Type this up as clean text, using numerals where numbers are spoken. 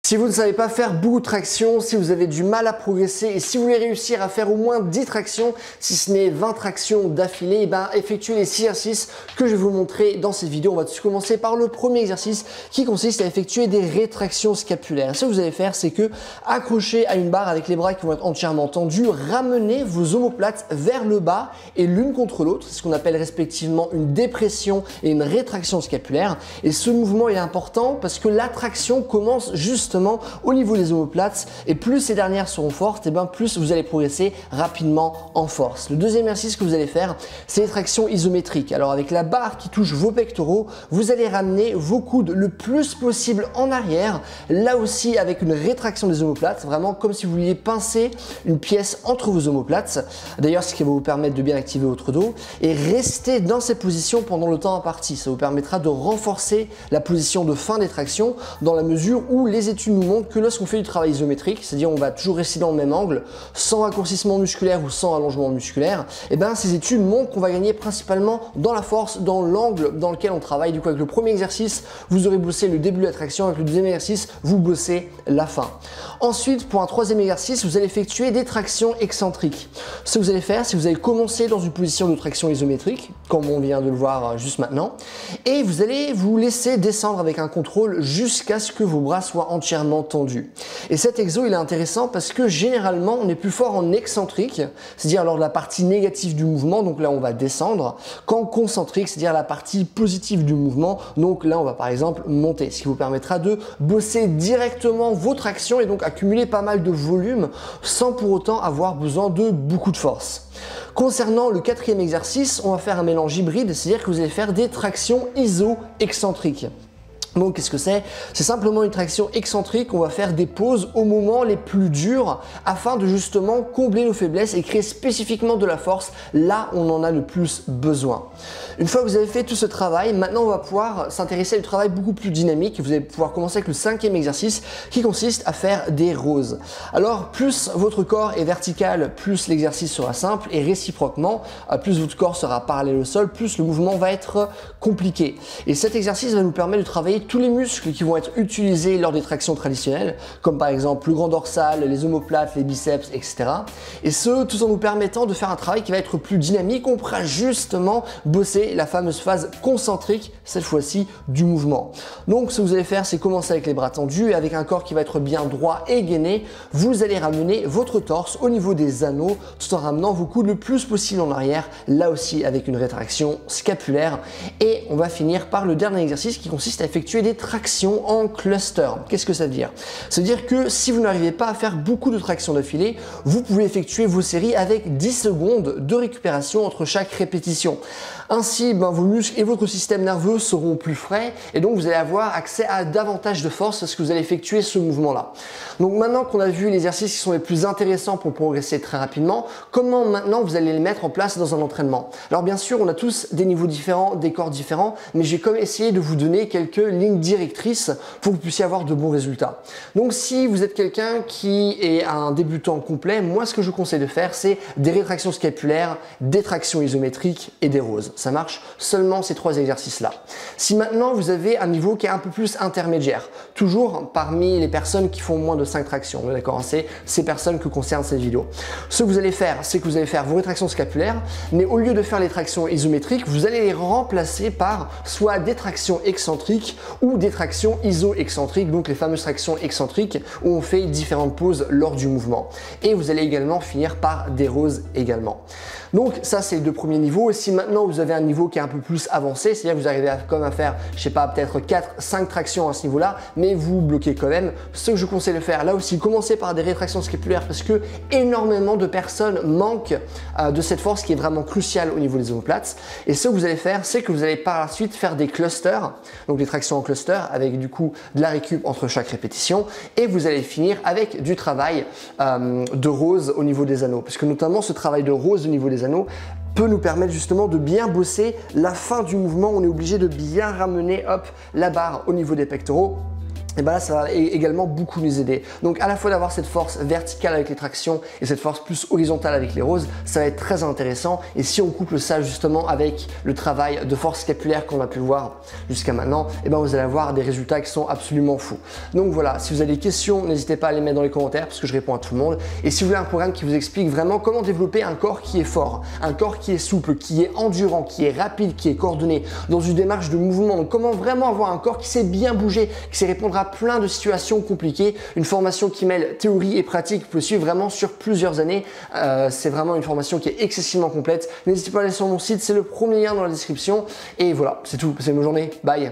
Si vous ne savez pas faire beaucoup de tractions, si vous avez du mal à progresser et si vous voulez réussir à faire au moins 10 tractions, si ce n'est 20 tractions d'affilée, effectuez les 6 exercices que je vais vous montrer dans cette vidéo. On va commencer par le premier exercice qui consiste à effectuer des rétractions scapulaires. Ce que vous allez faire, c'est que accrocher à une barre avec les bras qui vont être entièrement tendus, ramenez vos omoplates vers le bas et l'une contre l'autre. C'est ce qu'on appelle respectivement une dépression et une rétraction scapulaire. Et ce mouvement est important parce que la traction commence justement au niveau des omoplates et plus ces dernières seront fortes, et plus vous allez progresser rapidement en force. Le deuxième exercice que vous allez faire, c'est les tractions isométriques. Alors avec la barre qui touche vos pectoraux, vous allez ramener vos coudes le plus possible en arrière, là aussi avec une rétraction des omoplates, vraiment comme si vous vouliez pincer une pièce entre vos omoplates. D'ailleurs, ce qui va vous permettre de bien activer votre dos et rester dans cette position pendant le temps imparti. Ça vous permettra de renforcer la position de fin des tractions dans la mesure où les études nous montrent que lorsqu'on fait du travail isométrique, c'est-à-dire on va toujours rester dans le même angle, sans raccourcissement musculaire ou sans allongement musculaire, ces études montrent qu'on va gagner principalement dans la force, dans l'angle dans lequel on travaille. Du coup, avec le premier exercice, vous aurez bossé le début de la traction, avec le deuxième exercice, vous bossez la fin. Ensuite, pour un troisième exercice, vous allez effectuer des tractions excentriques. Ce que vous allez faire, c'est que vous allez commencer dans une position de traction isométrique, comme on vient de le voir juste maintenant, et vous allez vous laisser descendre avec un contrôle jusqu'à ce que vos bras soient entièrement tendu. Et cet exo il est intéressant parce que généralement on est plus fort en excentrique, c'est-à-dire lors de la partie négative du mouvement, donc là on va descendre, qu'en concentrique, c'est-à-dire la partie positive du mouvement, donc là on va par exemple monter, ce qui vous permettra de bosser directement vos tractions et donc accumuler pas mal de volume sans pour autant avoir besoin de beaucoup de force. Concernant le quatrième exercice, on va faire un mélange hybride, c'est-à-dire que vous allez faire des tractions iso-excentriques. Donc qu'est-ce que c'est? C'est simplement une traction excentrique. On va faire des pauses au moment les plus durs afin de justement combler nos faiblesses et créer spécifiquement de la force là où on en a le plus besoin. Une fois que vous avez fait tout ce travail, maintenant on va pouvoir s'intéresser à du travail beaucoup plus dynamique. Vous allez pouvoir commencer avec le cinquième exercice qui consiste à faire des roses. Alors plus votre corps est vertical, plus l'exercice sera simple et réciproquement, plus votre corps sera parallèle au sol, plus le mouvement va être compliqué. Et cet exercice va nous permettre de travailler tous les muscles qui vont être utilisés lors des tractions traditionnelles, comme par exemple le grand dorsal, les omoplates, les biceps, etc. Et ce, tout en nous permettant de faire un travail qui va être plus dynamique. On pourra justement bosser la fameuse phase concentrique, cette fois-ci, du mouvement. Donc ce que vous allez faire, c'est commencer avec les bras tendus et avec un corps qui va être bien droit et gainé, vous allez ramener votre torse au niveau des anneaux, tout en ramenant vos coudes le plus possible en arrière, là aussi avec une rétraction scapulaire. Et on va finir par le dernier exercice qui consiste à effectuer des tractions en cluster. Qu'est-ce que ça veut dire? Ça veut dire que si vous n'arrivez pas à faire beaucoup de tractions d'affilée, vous pouvez effectuer vos séries avec 10 secondes de récupération entre chaque répétition. Ainsi, vos muscles et votre système nerveux seront plus frais et donc vous allez avoir accès à davantage de force lorsque vous allez effectuer ce mouvement-là. Donc maintenant qu'on a vu les exercices qui sont les plus intéressants pour progresser très rapidement, comment maintenant vous allez les mettre en place dans un entraînement? Alors bien sûr, on a tous des niveaux différents, des corps différents, mais j'ai comme essayé de vous donner quelques lignes directrices pour que vous puissiez avoir de bons résultats. Donc si vous êtes quelqu'un qui est un débutant complet, moi ce que je vous conseille de faire, c'est des rétractions scapulaires, des tractions isométriques et des roses. Ça marche seulement ces trois exercices-là. Si maintenant vous avez un niveau qui est un peu plus intermédiaire, toujours parmi les personnes qui font moins de 5 tractions, d'accord, c'est ces personnes que concerne cette vidéo. Ce que vous allez faire, c'est que vous allez faire vos rétractions scapulaires, mais au lieu de faire les tractions isométriques, vous allez les remplacer par soit des tractions excentriques ou des tractions iso-excentriques, donc les fameuses tractions excentriques où on fait différentes pauses lors du mouvement. Et vous allez également finir par des roses également. Donc ça c'est les deux premiers niveaux. Et si maintenant vous avez un niveau qui est un peu plus avancé, c'est-à-dire que vous arrivez quand même à faire, je sais pas, peut-être 4-5 tractions à ce niveau-là, mais vous bloquez quand même, ce que je vous conseille de faire, là aussi, commencez par des rétractions scapulaires parce que énormément de personnes manquent de cette force qui est vraiment cruciale au niveau des omoplates. Et ce que vous allez faire, c'est que vous allez par la suite faire des clusters, donc des tractions en cluster avec du coup de la récup entre chaque répétition, et vous allez finir avec du travail de rose au niveau des anneaux, parce que notamment ce travail de rose au niveau des anneaux peut nous permettre justement de bien bosser la fin du mouvement. On est obligé de bien ramener la barre au niveau des pectoraux et ben là ça va également beaucoup nous aider. Donc à la fois d'avoir cette force verticale avec les tractions et cette force plus horizontale avec les roses, ça va être très intéressant. Et si on couple ça justement avec le travail de force scapulaire qu'on a pu voir jusqu'à maintenant, et ben vous allez avoir des résultats qui sont absolument fous. Donc voilà, si vous avez des questions, n'hésitez pas à les mettre dans les commentaires parce que je réponds à tout le monde. Et si vous voulez un programme qui vous explique vraiment comment développer un corps qui est fort, un corps qui est souple, qui est endurant, qui est rapide, qui est coordonné, dans une démarche de mouvement, donc comment vraiment avoir un corps qui sait bien bouger, qui sait répondre à plein de situations compliquées, une formation qui mêle théorie et pratique, vous pouvez suivre vraiment sur plusieurs années. C'est vraiment une formation qui est excessivement complète. N'hésitez pas à aller sur mon site, c'est le premier lien dans la description. Et voilà, c'est tout. Passez une bonne journée. Bye.